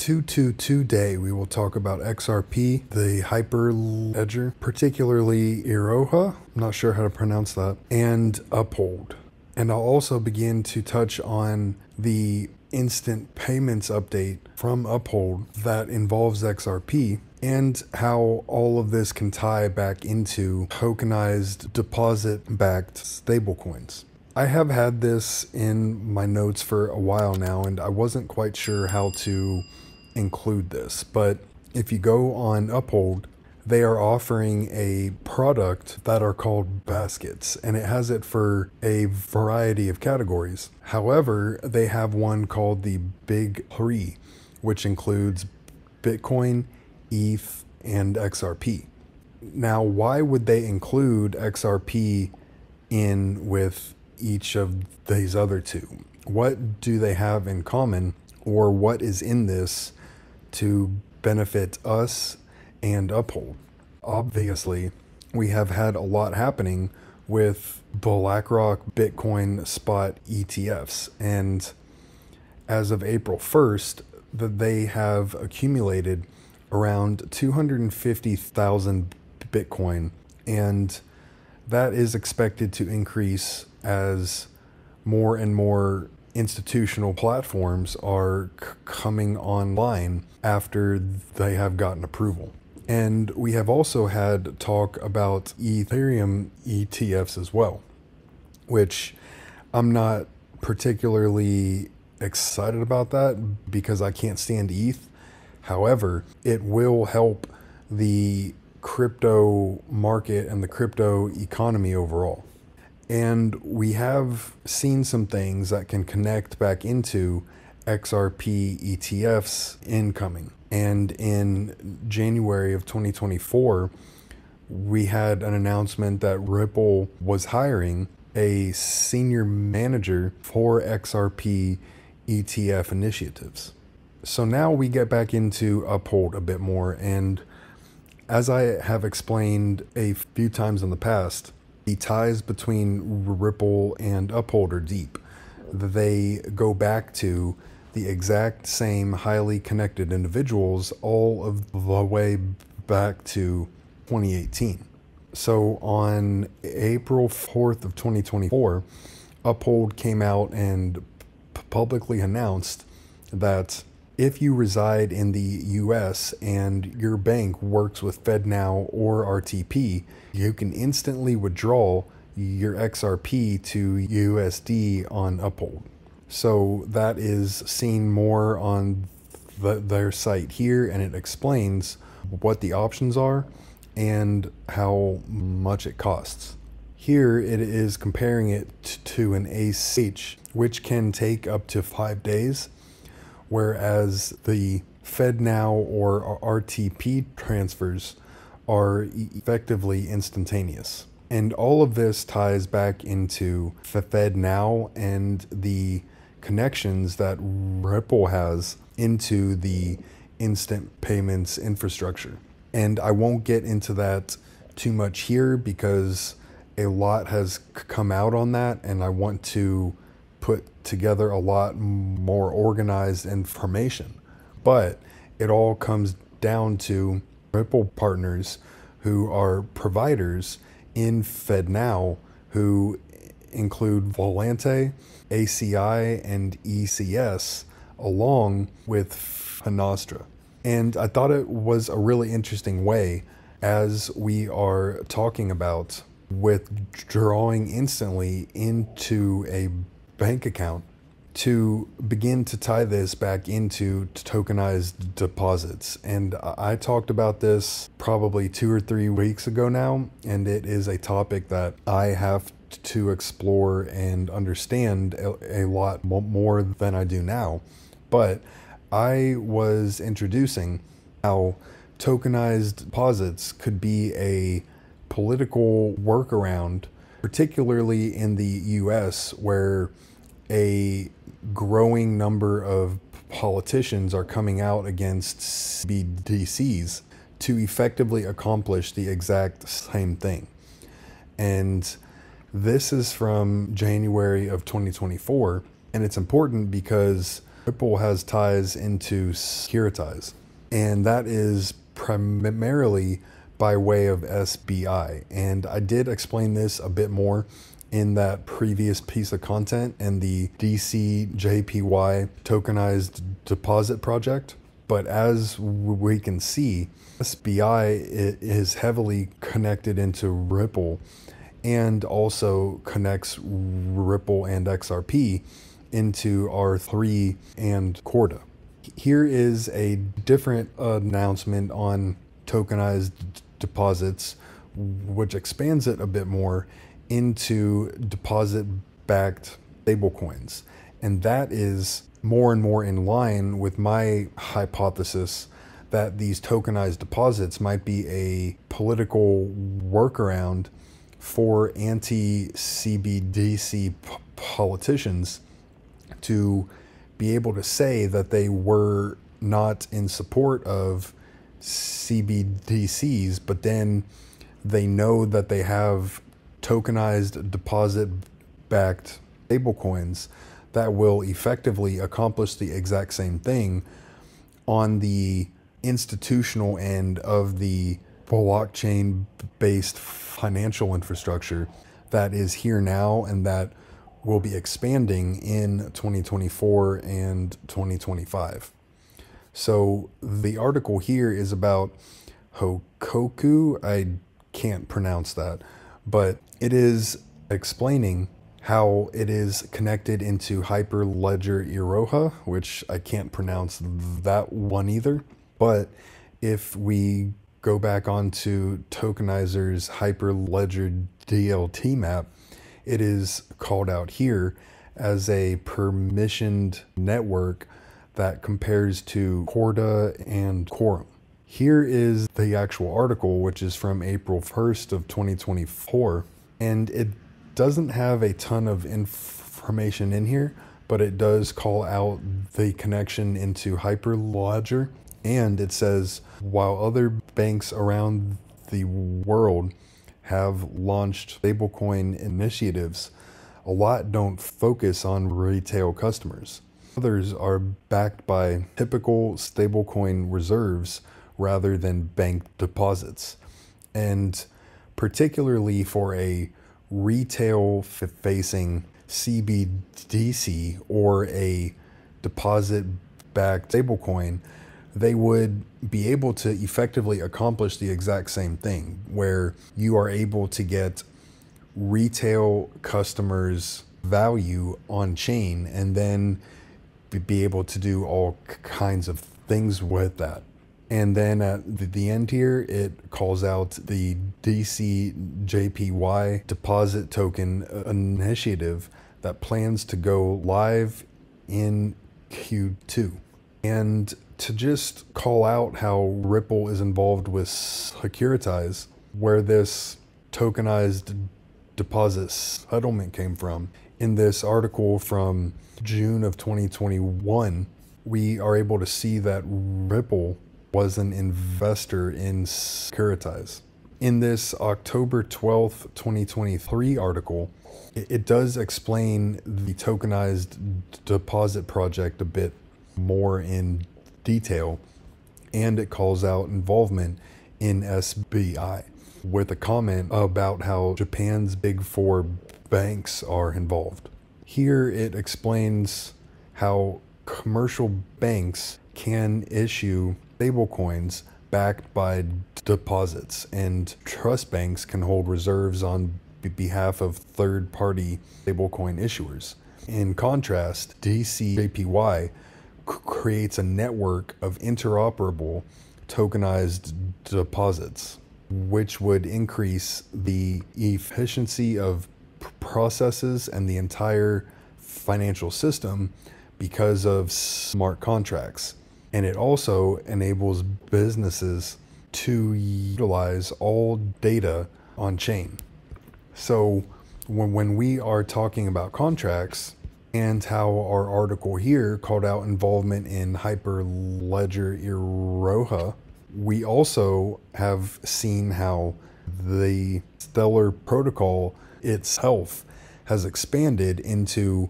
Today we will talk about XRP, the Hyperledger, particularly Iroha, I'm not sure how to pronounce that, and Uphold. And I'll also begin to touch on the instant payments update from Uphold that involves XRP and how all of this can tie back into tokenized deposit-backed stablecoins. I have had this in my notes for a while now, and I wasn't quite sure how to include this, but if you go on Uphold, they are offering a product that are called baskets, and it has it for a variety of categories. However, they have one called the Big Three, which includes Bitcoin, ETH, and XRP. Now, why would they include XRP in with each of these other two? What do they have in common, or what is in this to benefit us and Uphold? Obviously, we have had a lot happening with BlackRock Bitcoin spot ETFs, and as of April 1st, they have accumulated around 250,000 Bitcoin, and that is expected to increase as more and more institutional platforms are coming online after they have gotten approval. And we have also had talk about Ethereum ETFs as well, which I'm not particularly excited about that because I can't stand ETH. However, it will help the crypto market and the crypto economy overall. And we have seen some things that can connect back into XRP ETFs incoming. And in January of 2024, we had an announcement that Ripple was hiring a senior manager for XRP ETF initiatives. So now we get back into Uphold a bit more, and as I have explained a few times in the past, the ties between Ripple and Uphold are deep. They go back to the exact same highly connected individuals all of the way back to 2018. So on April 4th of 2024, Uphold came out and publicly announced that if you reside in the US and your bank works with FedNow or RTP, you can instantly withdraw your XRP to USD on Uphold. So that is seen more on their site here, and it explains what the options are and how much it costs. Here it is comparing it to an ACH, which can take up to 5 days, whereas the FedNow or RTP transfers are effectively instantaneous. And all of this ties back into FedNow and the connections that Ripple has into the instant payments infrastructure. And I won't get into that too much here because a lot has come out on that, and I want to put together a lot more organized information. But it all comes down to Ripple partners who are providers in FedNow, who include Volante, ACI, and ECS, along with Finastra. And I thought it was a really interesting way, as we are talking about withdrawing instantly into a bank account, to begin to tie this back into tokenized deposits. And I talked about this probably 2 or 3 weeks ago now, and it is a topic that I have to explore and understand a lot more than I do now. But I was introducing how tokenized deposits could be a political workaround, particularly in the US, where a growing number of politicians are coming out against CBDCs to effectively accomplish the exact same thing. And this is from January of 2024, and it's important because Ripple has ties into Securitize, and that is primarily by way of SBI. And I did explain this a bit more in that previous piece of content and the DCJPY tokenized deposit project. But as we can see, SBI is heavily connected into Ripple and also connects Ripple and XRP into R3 and Corda. Here is a different announcement on tokenized deposits, which expands it a bit more into deposit-backed stablecoins. And that is more and more in line with my hypothesis that these tokenized deposits might be a political workaround for anti-CBDC politicians to be able to say that they were not in support of CBDCs, but then they know that they have tokenized deposit-backed stablecoins that will effectively accomplish the exact same thing on the institutional end of the blockchain-based financial infrastructure that is here now and that will be expanding in 2024 and 2025. So the article here is about Hokoku. I can't pronounce that, but it is explaining how it is connected into Hyperledger Iroha, which I can't pronounce that one either. But if we go back onto Tokenizer's Hyperledger DLT map, it is called out here as a permissioned network that compares to Corda and Quorum. Here is the actual article, which is from April 1st of 2024, and it doesn't have a ton of information in here, but it does call out the connection into Hyperledger, and it says, while other banks around the world have launched stablecoin initiatives, a lot don't focus on retail customers. Others are backed by typical stablecoin reserves rather than bank deposits. And particularly for a retail-facing CBDC or a deposit-backed stablecoin, they would be able to effectively accomplish the exact same thing, where you are able to get retail customers' value on chain and then be able to do all kinds of things with that. And then at the end here, it calls out the DCJPY deposit token initiative that plans to go live in Q2. And to just call out how Ripple is involved with Securitize, where this tokenized deposit settlement came from, in this article from June of 2021, we are able to see that Ripple was an investor in Securitize. In this October 12th, 2023 article, it does explain the tokenized deposit project a bit more in detail, and it calls out involvement in SBI with a comment about how Japan's big four banks are involved. Here it explains how commercial banks can issue stablecoins backed by deposits, and trust banks can hold reserves on behalf of third-party stablecoin issuers. In contrast, DCJPY creates a network of interoperable tokenized deposits, which would increase the efficiency of processes and the entire financial system because of smart contracts. And it also enables businesses to utilize all data on chain. So when we are talking about contracts, and how our article here called out involvement in Hyperledger Iroha, we also have seen how the Stellar protocol itself has expanded into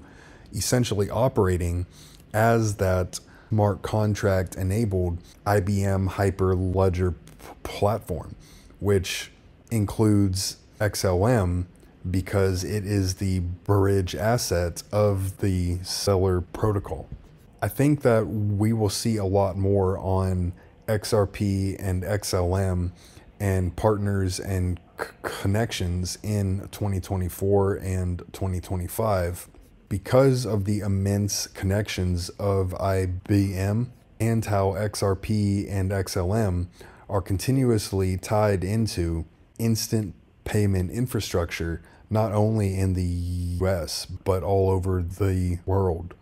essentially operating as that smart contract enabled IBM Hyperledger platform, which includes XLM because it is the bridge asset of the Stellar protocol. I think that we will see a lot more on XRP and XLM and partners and connections in 2024 and 2025 because of the immense connections of IBM and how XRP and XLM are continuously tied into instant payment infrastructure, not only in the US, but all over the world.